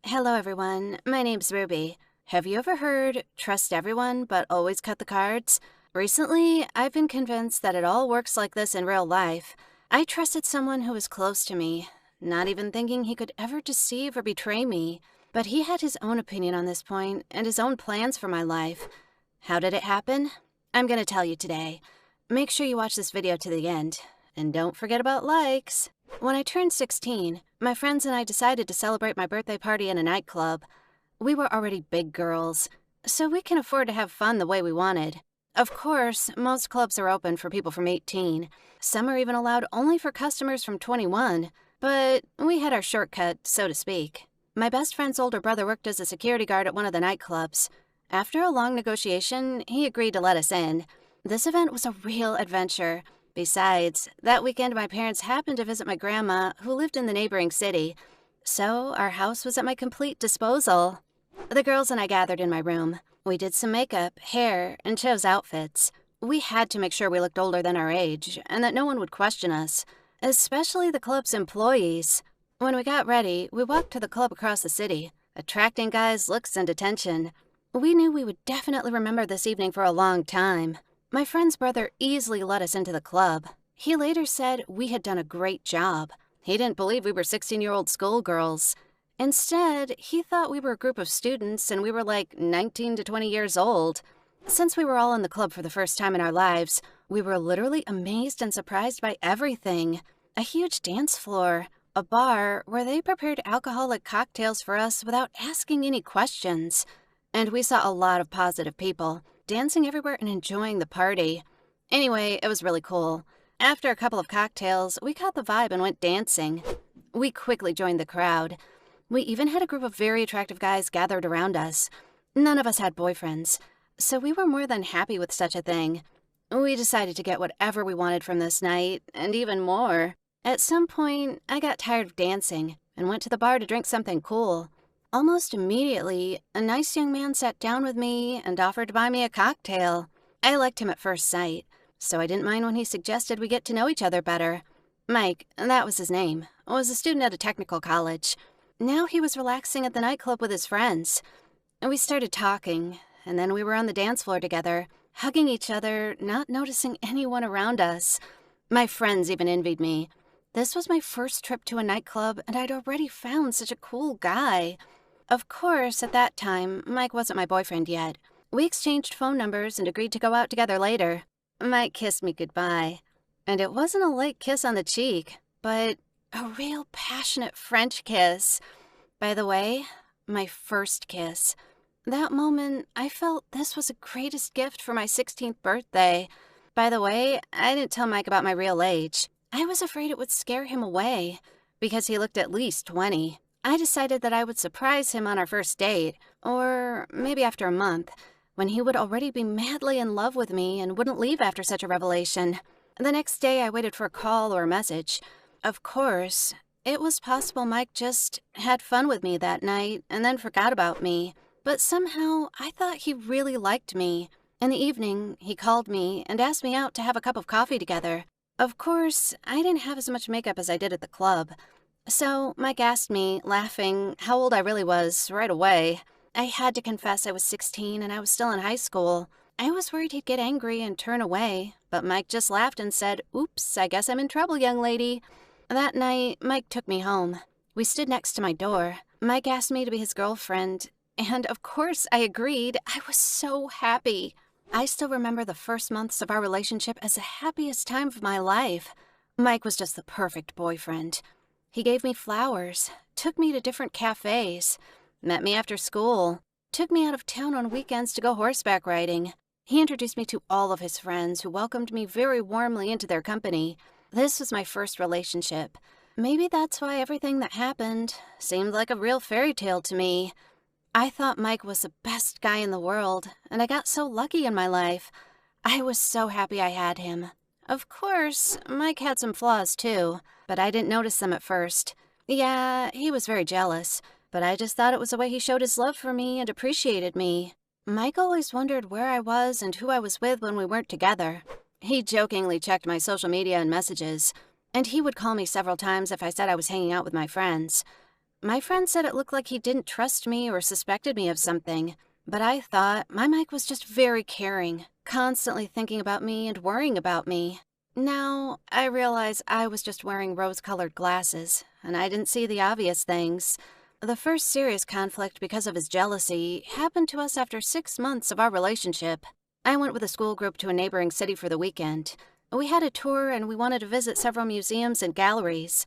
Hello, everyone. My name's Ruby. Have you ever heard, trust everyone, but always cut the cards? Recently, I've been convinced that it all works like this in real life. I trusted someone who was close to me, not even thinking he could ever deceive or betray me. But he had his own opinion on this point and his own plans for my life. How did it happen? I'm gonna tell you today. Make sure you watch this video to the end. And don't forget about likes. When I turned 16, my friends and I decided to celebrate my birthday party in a nightclub. We were already big girls, so we can afford to have fun the way we wanted. Of course, most clubs are open for people from 18. Some are even allowed only for customers from 21, but we had our shortcut, so to speak. My best friend's older brother worked as a security guard at one of the nightclubs. After a long negotiation, he agreed to let us in. This event was a real adventure. Besides, that weekend my parents happened to visit my grandma, who lived in the neighboring city, so our house was at my complete disposal. The girls and I gathered in my room. We did some makeup, hair, and chose outfits. We had to make sure we looked older than our age, and that no one would question us, especially the club's employees. When we got ready, we walked to the club across the city, attracting guys' looks and attention. We knew we would definitely remember this evening for a long time. My friend's brother easily let us into the club. He later said we had done a great job. He didn't believe we were 16-year-old schoolgirls. Instead, he thought we were a group of students and we were like 19 to 20 years old. Since we were all in the club for the first time in our lives, we were literally amazed and surprised by everything. A huge dance floor, a bar where they prepared alcoholic cocktails for us without asking any questions. And we saw a lot of positive people, dancing everywhere and enjoying the party. Anyway, it was really cool. After a couple of cocktails, we caught the vibe and went dancing. We quickly joined the crowd. We even had a group of very attractive guys gathered around us. None of us had boyfriends, so we were more than happy with such a thing. We decided to get whatever we wanted from this night, and even more. At some point, I got tired of dancing and went to the bar to drink something cool. Almost immediately, a nice young man sat down with me and offered to buy me a cocktail. I liked him at first sight, so I didn't mind when he suggested we get to know each other better. Mike, that was his name, was a student at a technical college. Now he was relaxing at the nightclub with his friends. We started talking, and then we were on the dance floor together, hugging each other, not noticing anyone around us. My friends even envied me. This was my first trip to a nightclub, and I'd already found such a cool guy. Of course, at that time, Mike wasn't my boyfriend yet. We exchanged phone numbers and agreed to go out together later. Mike kissed me goodbye. And it wasn't a light kiss on the cheek, but a real passionate French kiss. By the way, my first kiss. That moment, I felt this was the greatest gift for my 16th birthday. By the way, I didn't tell Mike about my real age. I was afraid it would scare him away, because he looked at least 20. I decided that I would surprise him on our first date, or maybe after a month, when he would already be madly in love with me and wouldn't leave after such a revelation. The next day, I waited for a call or a message. Of course, it was possible Mike just had fun with me that night and then forgot about me. But somehow, I thought he really liked me. In the evening, he called me and asked me out to have a cup of coffee together. Of course, I didn't have as much makeup as I did at the club. So Mike asked me, laughing, how old I really was right away. I had to confess I was 16 and I was still in high school. I was worried he'd get angry and turn away, but Mike just laughed and said, "Oops, I guess I'm in trouble, young lady." That night, Mike took me home. We stood next to my door. Mike asked me to be his girlfriend, and of course I agreed. I was so happy. I still remember the first months of our relationship as the happiest time of my life. Mike was just the perfect boyfriend. He gave me flowers, took me to different cafes, met me after school, took me out of town on weekends to go horseback riding. He introduced me to all of his friends who welcomed me very warmly into their company. This was my first relationship. Maybe that's why everything that happened seemed like a real fairy tale to me. I thought Mike was the best guy in the world, and I got so lucky in my life. I was so happy I had him. Of course, Mike had some flaws too, but I didn't notice them at first. Yeah, he was very jealous, but I just thought it was the way he showed his love for me and appreciated me. Mike always wondered where I was and who I was with when we weren't together. He jokingly checked my social media and messages, and he would call me several times if I said I was hanging out with my friends. My friend said it looked like he didn't trust me or suspected me of something, but I thought my Mike was just very caring, constantly thinking about me and worrying about me. Now, I realize I was just wearing rose-colored glasses, and I didn't see the obvious things. The first serious conflict because of his jealousy happened to us after 6 months of our relationship. I went with a school group to a neighboring city for the weekend. We had a tour and we wanted to visit several museums and galleries.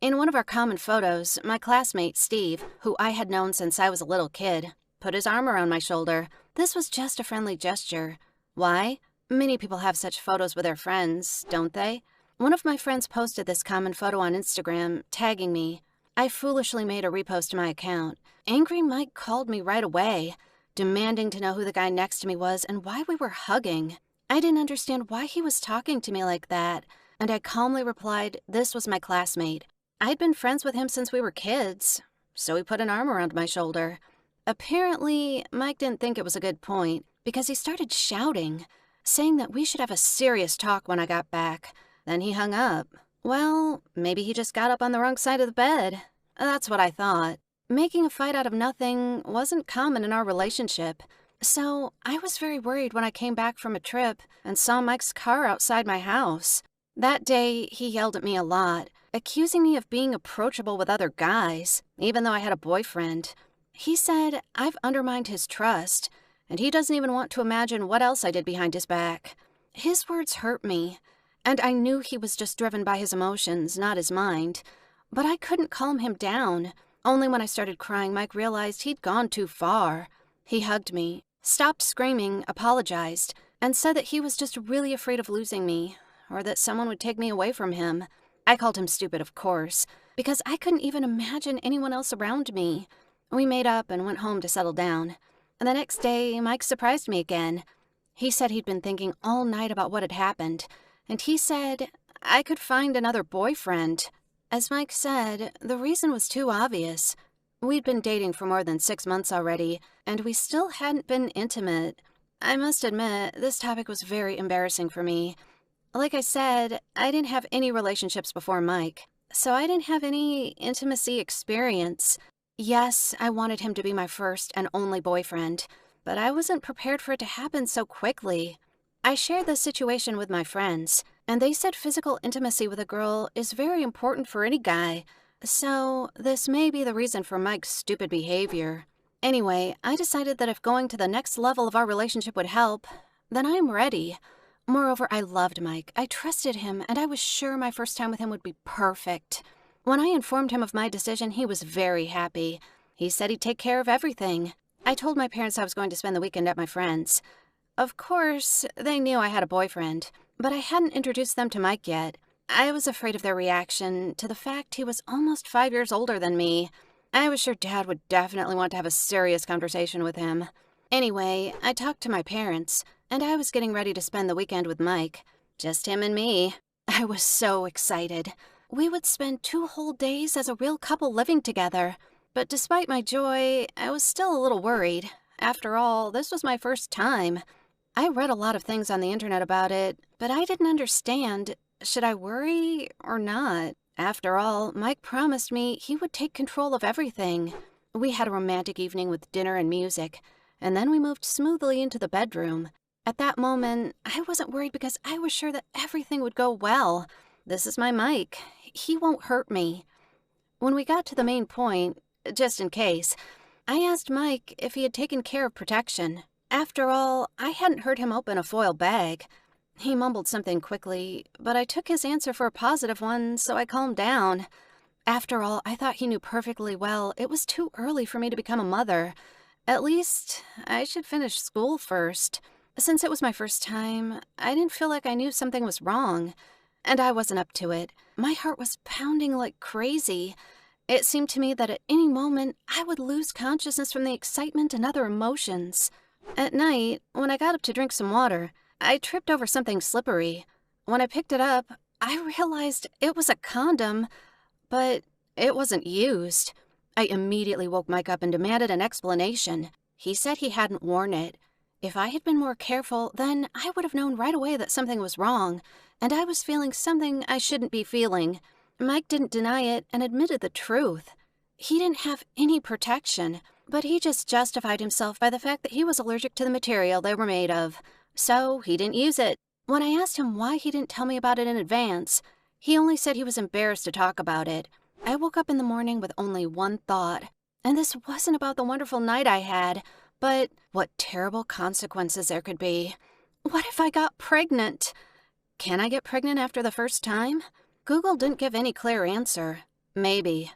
In one of our common photos, my classmate, Steve, who I had known since I was a little kid, put his arm around my shoulder. This was just a friendly gesture. Why? Many people have such photos with their friends, don't they? One of my friends posted this common photo on Instagram, tagging me. I foolishly made a repost to my account. Angry Mike called me right away, demanding to know who the guy next to me was and why we were hugging. I didn't understand why he was talking to me like that, and I calmly replied this was my classmate. I'd been friends with him since we were kids, so he put an arm around my shoulder. Apparently, Mike didn't think it was a good point because he started shouting, saying that we should have a serious talk when I got back. Then he hung up. Well, maybe he just got up on the wrong side of the bed. That's what I thought. Making a fight out of nothing wasn't common in our relationship. So I was very worried when I came back from a trip and saw Mike's car outside my house. That day, he yelled at me a lot, accusing me of being approachable with other guys, even though I had a boyfriend. He said I've undermined his trust, and he doesn't even want to imagine what else I did behind his back. His words hurt me, and I knew he was just driven by his emotions, not his mind. But I couldn't calm him down. Only when I started crying, Mike realized he'd gone too far. He hugged me, stopped screaming, apologized, and said that he was just really afraid of losing me, or that someone would take me away from him. I called him stupid, of course, because I couldn't even imagine anyone else around me. We made up and went home to settle down. And the next day, Mike surprised me again. He said he'd been thinking all night about what had happened, and he said I could find another boyfriend. As Mike said, the reason was too obvious. We'd been dating for more than 6 months already, and we still hadn't been intimate. I must admit, this topic was very embarrassing for me. Like I said, I didn't have any relationships before Mike, so I didn't have any intimacy experience. Yes, I wanted him to be my first and only boyfriend, but I wasn't prepared for it to happen so quickly. I shared this situation with my friends, and they said physical intimacy with a girl is very important for any guy, so this may be the reason for Mike's stupid behavior. Anyway, I decided that if going to the next level of our relationship would help, then I'm ready. Moreover, I loved Mike, I trusted him, and I was sure my first time with him would be perfect. When I informed him of my decision, he was very happy. He said he'd take care of everything. I told my parents I was going to spend the weekend at my friend's. Of course, they knew I had a boyfriend, but I hadn't introduced them to Mike yet. I was afraid of their reaction to the fact he was almost 5 years older than me. I was sure Dad would definitely want to have a serious conversation with him. Anyway, I talked to my parents, and I was getting ready to spend the weekend with Mike. Just him and me. I was so excited. We would spend 2 whole days as a real couple living together. But despite my joy, I was still a little worried. After all, this was my first time. I read a lot of things on the internet about it, but I didn't understand. Should I worry or not? After all, Mike promised me he would take control of everything. We had a romantic evening with dinner and music, and then we moved smoothly into the bedroom. At that moment, I wasn't worried because I was sure that everything would go well. This is my Mike. He won't hurt me. When we got to the main point, just in case, I asked Mike if he had taken care of protection. After all, I hadn't heard him open a foil bag. He mumbled something quickly, but I took his answer for a positive one, so I calmed down. After all, I thought he knew perfectly well it was too early for me to become a mother. At least, I should finish school first. Since it was my first time, I didn't feel like I knew something was wrong. And I wasn't up to it. My heart was pounding like crazy. It seemed to me that at any moment, I would lose consciousness from the excitement and other emotions. At night, when I got up to drink some water, I tripped over something slippery. When I picked it up, I realized it was a condom, but it wasn't used. I immediately woke Mike up and demanded an explanation. He said he hadn't worn it. If I had been more careful, then I would have known right away that something was wrong, and I was feeling something I shouldn't be feeling. Mike didn't deny it and admitted the truth. He didn't have any protection, but he just justified himself by the fact that he was allergic to the material they were made of. So he didn't use it. When I asked him why he didn't tell me about it in advance, he only said he was embarrassed to talk about it. I woke up in the morning with only one thought, and this wasn't about the wonderful night I had, but what terrible consequences there could be. What if I got pregnant? Can I get pregnant after the first time? Google didn't give any clear answer. Maybe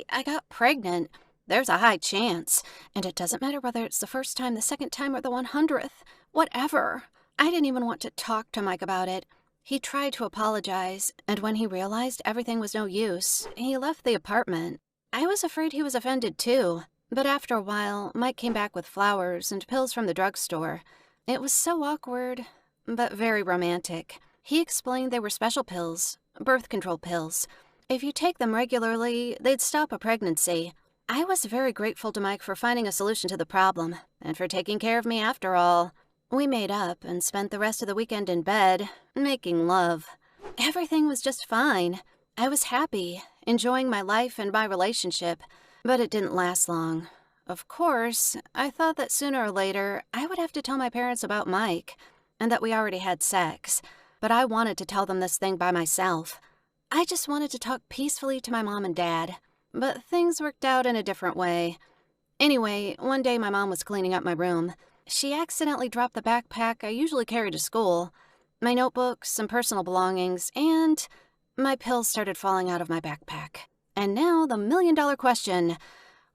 I got pregnant. There's a high chance, and it doesn't matter whether it's the first time, the second time, or the 100th. Whatever. I didn't even want to talk to Mike about it. He tried to apologize, and when he realized everything was no use, he left the apartment. I was afraid he was offended too, but after a while, Mike came back with flowers and pills from the drugstore. It was so awkward, but very romantic. He explained they were special pills, birth control pills. If you take them regularly, they'd stop a pregnancy. I was very grateful to Mike for finding a solution to the problem, and for taking care of me after all. We made up and spent the rest of the weekend in bed, making love. Everything was just fine. I was happy, enjoying my life and my relationship, but it didn't last long. Of course, I thought that sooner or later I would have to tell my parents about Mike, and that we already had sex, but I wanted to tell them this thing by myself. I just wanted to talk peacefully to my mom and dad, but things worked out in a different way. Anyway, one day my mom was cleaning up my room. She accidentally dropped the backpack I usually carry to school, my notebooks, some personal belongings, and my pills started falling out of my backpack. And now the million-dollar question,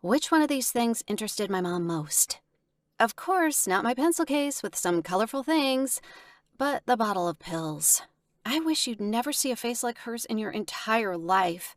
which one of these things interested my mom most? Of course, not my pencil case with some colorful things, but the bottle of pills. I wish you'd never see a face like hers in your entire life.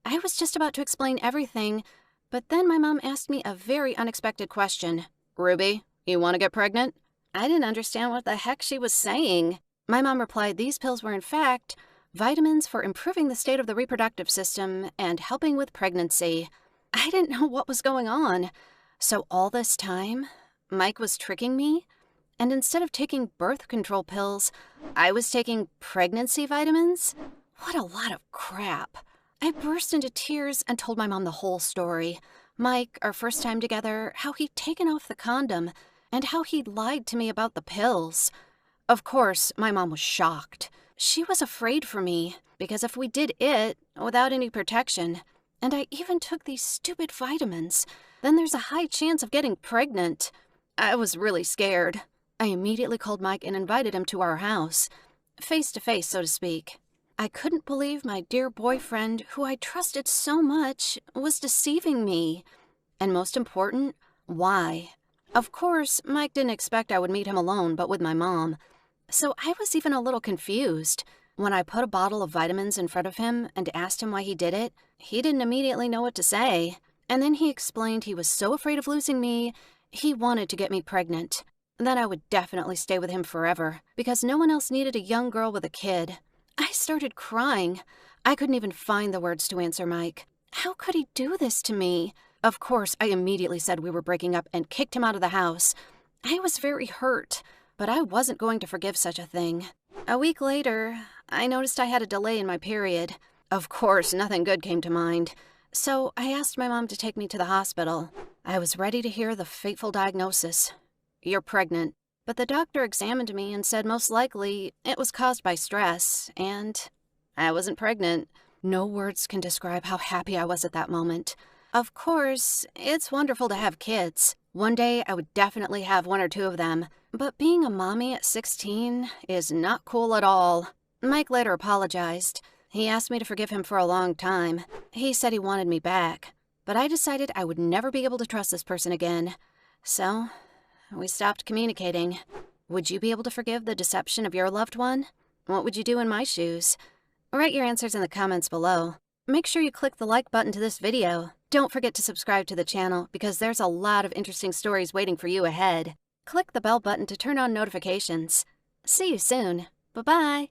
I was just about to explain everything, but then my mom asked me a very unexpected question. Ruby, you want to get pregnant? I didn't understand what the heck she was saying. My mom replied these pills were in fact vitamins for improving the state of the reproductive system and helping with pregnancy. I didn't know what was going on. So all this time, Mike was tricking me? And instead of taking birth control pills, I was taking pregnancy vitamins? What a lot of crap. I burst into tears and told my mom the whole story. Mike, our first time together, how he'd taken off the condom, and how he'd lied to me about the pills. Of course, my mom was shocked. She was afraid for me, because if we did it without any protection, and I even took these stupid vitamins, then there's a high chance of getting pregnant. I was really scared. I immediately called Mike and invited him to our house, face to face, so to speak. I couldn't believe my dear boyfriend, who I trusted so much, was deceiving me. And most important, why? Of course, Mike didn't expect I would meet him alone, but with my mom. So I was even a little confused. When I put a bottle of vitamins in front of him and asked him why he did it, he didn't immediately know what to say. And then he explained he was so afraid of losing me, he wanted to get me pregnant. Then I would definitely stay with him forever, because no one else needed a young girl with a kid. I started crying. I couldn't even find the words to answer Mike. How could he do this to me? Of course, I immediately said we were breaking up and kicked him out of the house. I was very hurt, but I wasn't going to forgive such a thing. A week later, I noticed I had a delay in my period. Of course, nothing good came to mind. So I asked my mom to take me to the hospital. I was ready to hear the fateful diagnosis. You're pregnant. But the doctor examined me and said most likely it was caused by stress, and I wasn't pregnant. No words can describe how happy I was at that moment. Of course, it's wonderful to have kids. One day I would definitely have one or two of them, but being a mommy at 16 is not cool at all. Mike later apologized. He asked me to forgive him for a long time. He said he wanted me back, but I decided I would never be able to trust this person again. So we stopped communicating. Would you be able to forgive the deception of your loved one? What would you do in my shoes? Write your answers in the comments below. Make sure you click the like button to this video. Don't forget to subscribe to the channel because there's a lot of interesting stories waiting for you ahead. Click the bell button to turn on notifications. See you soon. Bye-bye.